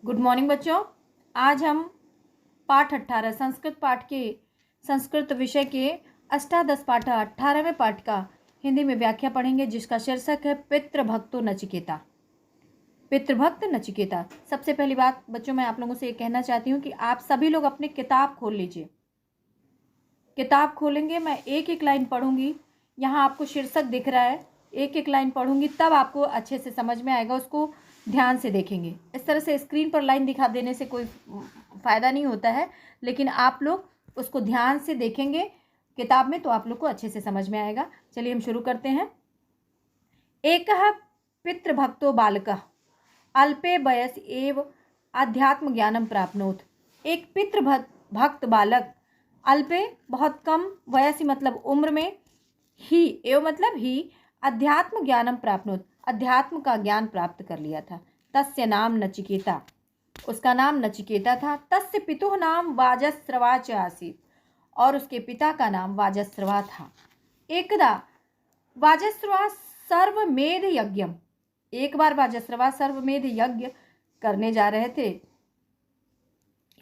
Good morning बच्चों। आज हम पाठ 18 संस्कृत पाठ के संस्कृत विषय के अष्टादश पाठ 18वें पाठ का हिंदी में व्याख्या पढ़ेंगे, जिसका शीर्षक है पितृभक्तो नचिकेता। पितृभक्त नचिकेता। सबसे पहली बात बच्चों, मैं आप लोगों से ये कहना चाहती हूँ कि आप सभी लोग अपनी किताब खोल लीजिए। किताब खोलेंगे, मैं एक एक लाइन पढ़ूंगी। यहाँ आपको शीर्षक दिख रहा है, एक एक लाइन पढ़ूंगी, तब आपको अच्छे से समझ में आएगा। उसको ध्यान से देखेंगे। इस तरह से स्क्रीन पर लाइन दिखा देने से कोई फ़ायदा नहीं होता है, लेकिन आप लोग उसको ध्यान से देखेंगे किताब में, तो आप लोग को अच्छे से समझ में आएगा। चलिए हम शुरू करते हैं। एकः पितृभक्तो बालकः अल्पे वयस एव आध्यात्म ज्ञानम प्राप्नोत। एक पितृभक्त बालक अल्पे बहुत कम, वयसी मतलब उम्र में, ही एव मतलब ही, अध्यात्म ज्ञानम प्राप्नोत अध्यात्म का ज्ञान प्राप्त कर लिया था। तस्य नाम नचिकेता, उसका नाम नचिकेता था। तस्य पितुः नाम वाजस्रवा च आसीत्, और उसके पिता का नाम वाजस्रवा था। एकदा वाजस्रवा सर्वमेध यज्ञम, एक बार वाजस्रवा सर्वमेध यज्ञ करने जा रहे थे।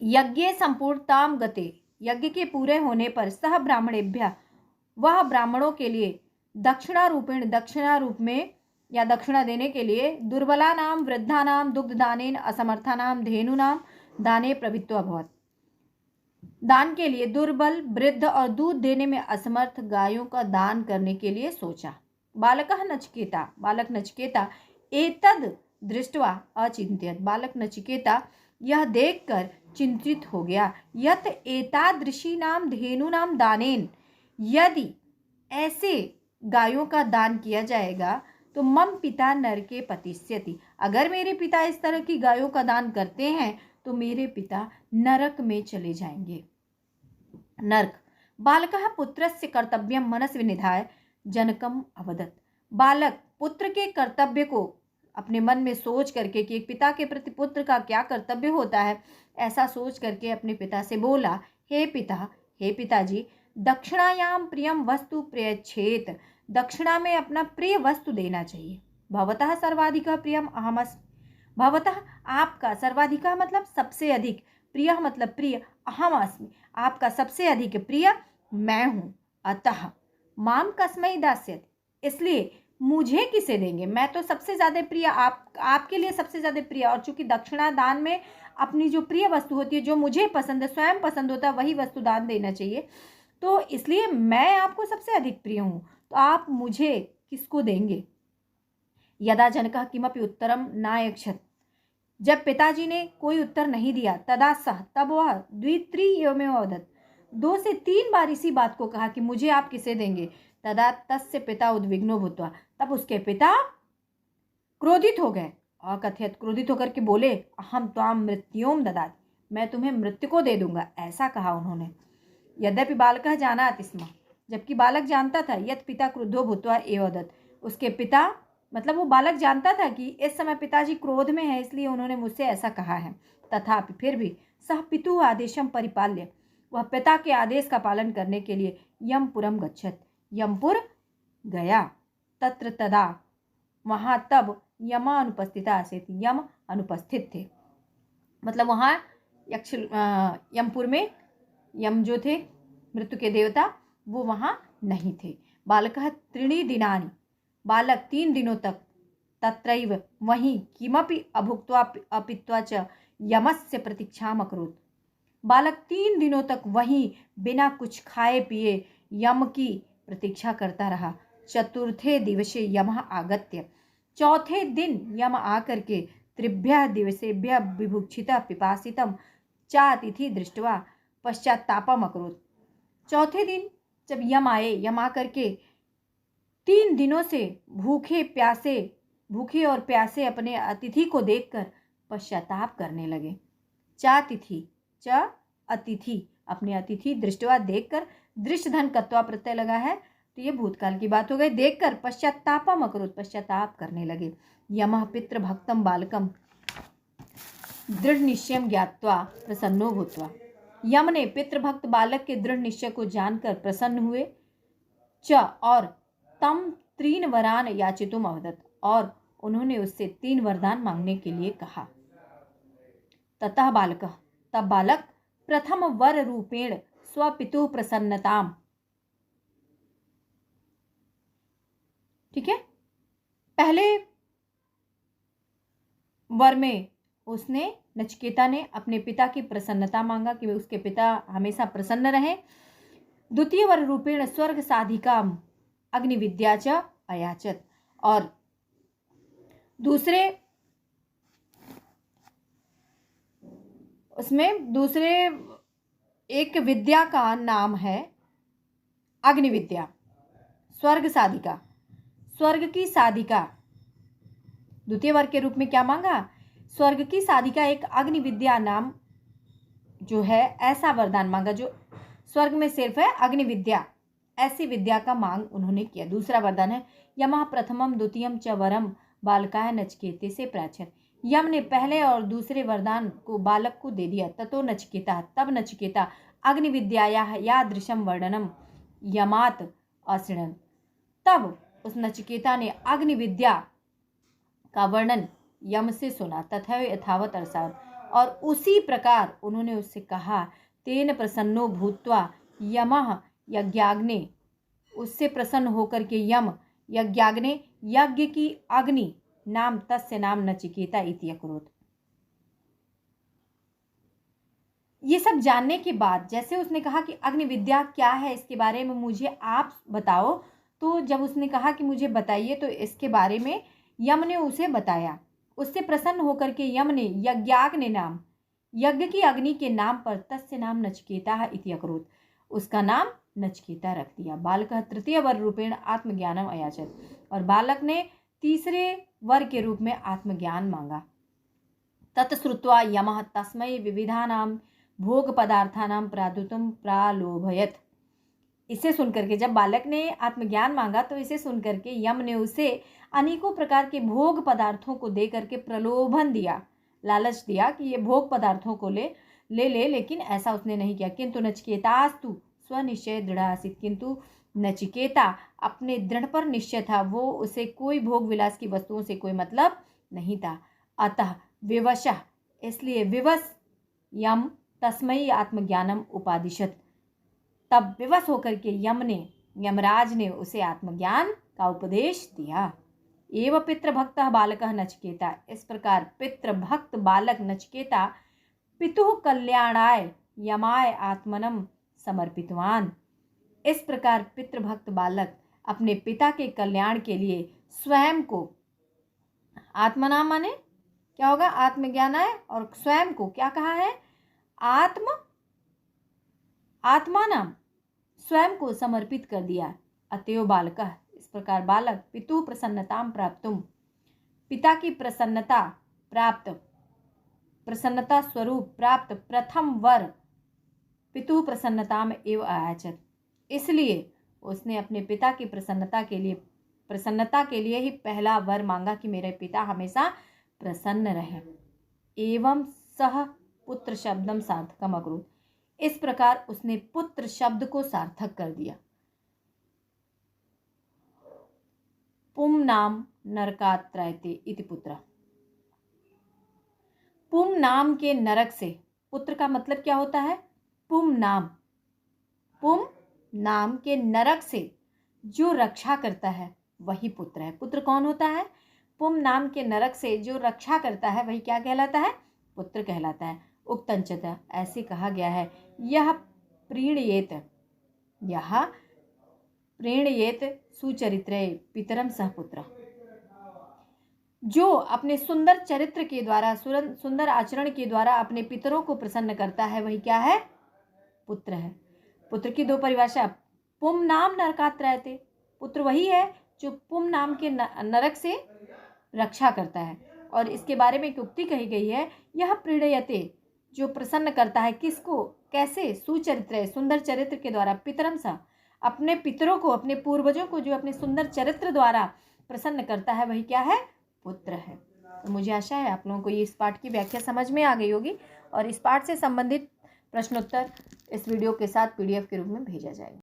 यज्ञ संपूर्णताम गते, यज्ञ के पूरे होने पर सह ब्राह्मणेभ्यः, वह ब्राह्मणों के लिए दक्षिणा रूपेण, दक्षिणा रूप में या दक्षिणा देने के लिए, दुर्बलानाम वृद्धानाम दुग्धदानेन असमर्थानाम धेनुनाम दाने प्रभृत्व अभवत्। दान के लिए दुर्बल, वृद्ध और दूध देने में असमर्थ गायों का दान करने के लिए सोचा। बालकः नचिकेता, बालक नचिकेता एतद दृष्ट्वा अचिंत्यत, बालक नचिकेता यह देखकर चिंतित हो गया। यत एतादृशी नाम धेनुनाम दानेन, यदि ऐसे गायों का दान किया जाएगा तो मम पिता नरके पतिष्यति, अगर मेरे पिता इस तरह की गायों का दान करते हैं तो मेरे पिता नरक में चले जाएंगे। नरक। बालकः पुत्रस्य कर्तव्यम मनसि निधाय जनकम अवदत्, बालक पुत्र के कर्तव्य को अपने मन में सोच करके कि एक पिता के प्रति पुत्र का क्या कर्तव्य होता है, ऐसा सोच करके अपने पिता से बोला, हे पिता, हे पिताजी, दक्षिणायाम प्रियम वस्तु प्रयच्छेत, दक्षिणा में अपना प्रिय वस्तु देना चाहिए। भवतः सर्वाधिक प्रियम अहमस्मि, भवतः आपका, सर्वाधिक मतलब सबसे अधिक, प्रिय मतलब प्रिय, अहम अस्मि आपका सबसे अधिक प्रिय मैं हूँ। अतः माम कस्मै दास्यति, इसलिए मुझे किसे देंगे, मैं तो सबसे ज़्यादा प्रिय, आपके लिए सबसे ज़्यादा प्रिय। और चूंकि दक्षिणा दान में अपनी जो प्रिय वस्तु होती है, जो मुझे पसंद है, स्वयं पसंद होता है, वही वस्तु दान देना चाहिए, तो इसलिए मैं आपको सबसे अधिक प्रिय हूँ, तो आप मुझे किसको देंगे। यदा जनकः किमपि उत्तरम नायक्षत, जब पिताजी ने कोई उत्तर नहीं दिया, तदा सह, तब वह द्वित्रियमेव अवदत्, 2 से 3 बार इसी बात को कहा कि मुझे आप किसे देंगे। तदा तस्य पिता उद्विग्नो भूत्वा, तब उसके पिता क्रोधित हो गए। अकथयत, क्रोधित होकर के बोले, अहम त्वाम मृत्योम ददाति, मैं तुम्हें मृत्यु को दे दूंगा, ऐसा कहा उन्होंने। यद्यपि बालकः जानाति स्म, जबकि बालक जानता था, यत् पिता क्रुद्धो भूत्वा एव अवदत्, उसके पिता मतलब वो बालक जानता था कि इस समय पिताजी क्रोध में है, इसलिए उन्होंने मुझसे ऐसा कहा है। तथापि फिर भी सह पितुः आदेशम परिपाल्य, वह पिता के आदेश का पालन करने के लिए यमपुरम गच्छत, यमपुर गया। तत्र तदा, वहाँ तब यमा अनुपस्थिता आसीत्, यम अनुपस्थित थे, मतलब वहाँ यमपुर में यम जो थे मृत्यु के देवता, वो वहाँ नहीं थे। बालकः त्रीणि दिनानि, बालक 3 दिनों तक, तत्रैव वहीं, किमपि अभुक्त्वा अपित्वा च यमस्य प्रतीक्षाम् अकरोत्, बालक 3 दिनों तक वहीं बिना कुछ खाए पिए यम की प्रतीक्षा करता रहा। चतुर्थे दिवसे यमः आगत्य, चौथे दिन यम आकर के, त्रिभ्यः दिवसेभ्यः विभुक्षितः पिपासितं चातिथि दृष्ट्वा पश्चात्तापम अकरोत्, चौथे दिन जब यम आए, यम आकर के 3 दिनों से भूखे और प्यासे अपने अतिथि को देखकर पश्चाताप करने लगे। चातिथि, च अतिथि, अपने अतिथि, दृष्टवा देखकर, दृष्ट धन कत्वा प्रत्यय लगा है, तो ये भूतकाल की बात हो गई। देखकर पश्चातापम अकरोत्, पश्चाताप करने लगे। यमः पितृभक्तं बालकं दृढ़ निश्चयं ज्ञात्वा प्रसन्नो भूत्वा, यम ने पितृभक्त बालक के दृढ़ निश्चय को जानकर प्रसन्न हुए। च, और तम 3 वरान याचितुम अवदत्, और उन्होंने उससे 3 वरदान मांगने के लिए कहा। ततः बालकः, तब बालक प्रथम वर रूपेण स्वपितुः प्रसन्नताम, ठीक है, पहले वर में उसने नचिकेता ने अपने पिता की प्रसन्नता मांगा कि उसके पिता हमेशा प्रसन्न रहे। द्वितीय वर रूपेण स्वर्ग साधिका अग्निविद्या च अयाचत, और दूसरे उसमें दूसरे एक विद्या का नाम है अग्निविद्या, स्वर्ग साधिका, स्वर्ग की साधिका। द्वितीय वर्ग के रूप में क्या मांगा? स्वर्ग की साधिका एक अग्निविद्या नाम जो है ऐसा वरदान मांगा जो स्वर्ग में सिर्फ है, अग्निविद्या, ऐसी विद्या का मांग उन्होंने किया। दूसरा वरदान है यमः प्रथमम द्वितीयम च वरम बालकाय नचिकेते से प्राचीन, यम ने पहले और दूसरे वरदान को बालक को दे दिया। ततो नचिकेता, तब नचिकेता अग्निविद्यायाः यादृशं वर्णनम यमात असृणन्, तब उस नचिकेता ने अग्निविद्या का वर्णन यम से सुना, तथा यथावत अरसावत, और उसी प्रकार उन्होंने उससे कहा। तेन प्रसन्नो भूत्वा यमः यज्ञाग्ने, उससे प्रसन्न होकर के यम यज्ञाग्ने, यज्ञ की अग्नि नाम तस्य नाम नचिकेता इति अकरोत्। ये सब जानने के बाद जैसे उसने कहा कि अग्निविद्या क्या है इसके बारे में मुझे आप बताओ, तो जब उसने कहा कि मुझे बताइए, तो इसके बारे में यम ने उसे बताया। उससे प्रसन्न होकर के यम ने यज्ञाग्नि नाम, यज्ञ की अग्नि के नाम पर तस्य नाम नचिकेता इति अकरोत्, उसका नाम नचिकेता रख दिया। बालकः तृतीय वर रूपेण आत्मज्ञानम अयाचत, और बालक ने तीसरे वर के रूप में आत्मज्ञान मांगा। तत्श्रुत्वा यमः तस्मै विविधानां भोग पदार्थानां प्रादुतुं प्रालोभयत, इसे सुनकर के जब बालक ने आत्मज्ञान मांगा तो इसे सुनकर के यम ने उसे अनेकों प्रकार के भोग पदार्थों को दे करके प्रलोभन दिया, लालच दिया कि ये भोग पदार्थों को ले, लेकिन ऐसा उसने नहीं किया। किंतु नचिकेतास्तु स्वनिश्चय दृढ़ आसीत्, किंतु नचिकेता अपने दृढ़ पर निश्चय था, वो उसे कोई भोग विलास की वस्तुओं से कोई मतलब नहीं था। अतः विवशः, इसलिए विवश यम तस्मै आत्मज्ञानम उपादिशत, तब विवश होकर के यमराज ने उसे आत्मज्ञान का उपदेश दिया। एव पितृभक्तः बालकः नचिकेता, इस प्रकार पितृभक्त बालक नचिकेता पितुः कल्याणाय यमाय आत्मनम समर्पितवान, इस प्रकार पितृभक्त बालक अपने पिता के कल्याण के लिए स्वयं को, आत्मना माने क्या होगा? आत्मज्ञानाय, और स्वयं को क्या कहा है? आत्मानाम, स्वयं को समर्पित कर दिया। अतएव बालकः, इस प्रकार बालक पितु प्रसन्नताम प्राप्तुम, पिता की प्रसन्नता प्राप्त, प्रसन्नता स्वरूप प्राप्त प्रथम वर पितु प्रसन्नताम एव आयाचत, इसलिए उसने अपने पिता की प्रसन्नता के लिए ही पहला वर मांगा कि मेरे पिता हमेशा प्रसन्न रहे। एवं सह पुत्र शब्दम सार्थकम अकरोत्, इस प्रकार उसने पुत्र शब्द को सार्थक कर दिया। पुम नाम नरकात्रयते इति पुत्र, पुम नाम के नरक से, पुत्र का मतलब क्या होता है? पुम नाम के नरक से जो रक्षा करता है वही पुत्र है। पुत्र कौन होता है? पुम नाम के नरक से जो रक्षा करता है वही क्या कहलाता है? पुत्र कहलाता है। उक्तंचत, ऐसे कहा गया है, यह प्रीणयेत सुचरित्रे पितरम सह पुत्र, जो अपने सुंदर चरित्र के द्वारा, सुंदर आचरण के द्वारा अपने पितरों को प्रसन्न करता है वही क्या है? पुत्र है। पुत्र की दो परिभाषा, पुम नाम नरकात्रयते, पुत्र वही है जो पुम नाम के नरक से रक्षा करता है। और इसके बारे में एक उक्ति कही गई है, यह प्रीणयते, जो प्रसन्न करता है, किसको, कैसे? सुचरित्र, सुंदर चरित्र के द्वारा, पितरम सा, अपने पितरों को, अपने पूर्वजों को जो अपने सुंदर चरित्र द्वारा प्रसन्न करता है वही क्या है? पुत्र है। तो मुझे आशा है आप लोगों को ये इस पाठ की व्याख्या समझ में आ गई होगी, और इस पाठ से संबंधित प्रश्नोत्तर इस वीडियो के साथ PDF के रूप में भेजा जाएगा।